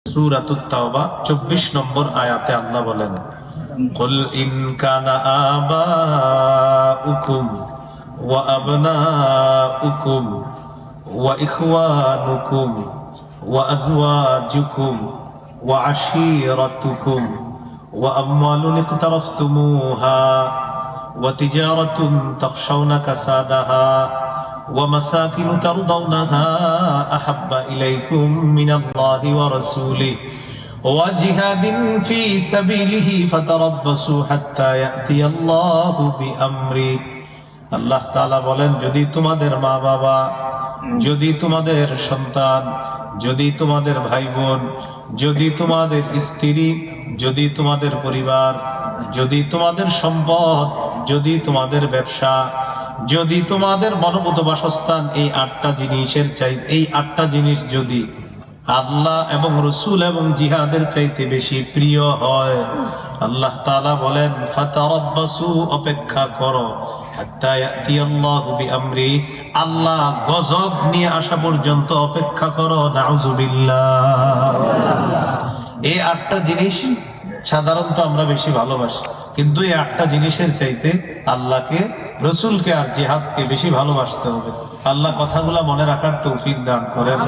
সূরাতুত তাওবা 24 নম্বর আয়াতে আল্লাহ বলেন, কুল ইন কানা আবাউকুম ওয়া আবনাউকুম ওয়া ইখওয়ানুকুম ওয়া আজওয়াজুকুম ওয়া আশীরাতুকুম ওয়া আমওয়ালুন ইকতারাফতুমুহা ওয়া তিজারাতুন তাখশাউনা কাসাদাহা ومساكن ترضونها أحب إليكم من الله ورسوله وجهاد في سبيله فتربصوا حتى يأتي الله بأمره আল্লাহ তাআলা বলেন, যদি তোমাদের মা বাবা, যদি তোমাদের সন্তান, যদি তোমাদের ভাই বোন, যদি তোমাদের স্ত্রী, যদি তোমাদের পরিবার, যদি তোমাদের সম্পদ, যদি তোমাদের ব্যবসা, যদি তোমাদের মনোভূত বাসস্থান, এই 8টা জিনিসের চাইতে, এই 8টা জিনিস যদি আল্লাহ এবং রাসূল এবং জিহাদের চাইতে বেশি প্রিয় হয়, আল্লাহ তাআলা বলেন, ফাতারাব্বাসু, অপেক্ষা করো, হাত্তা ইয়াতিয়াল্লাহু বিআমরি, আল্লাহ গজব নিয়ে আসা পর্যন্ত অপেক্ষা করো। নাউযুবিল্লাহ। এই 8টা জিনিস সাধারণত আমরা বেশি ভালোবাসি, কিন্তু এই 8টা জিনিসের চাইতে আল্লাহকে, রসুলকে আর জিহাদকে বেশি ভালোবাসতে হবে। আল্লাহ কথাগুলা মনে রাখার তৌফিক দান করেন।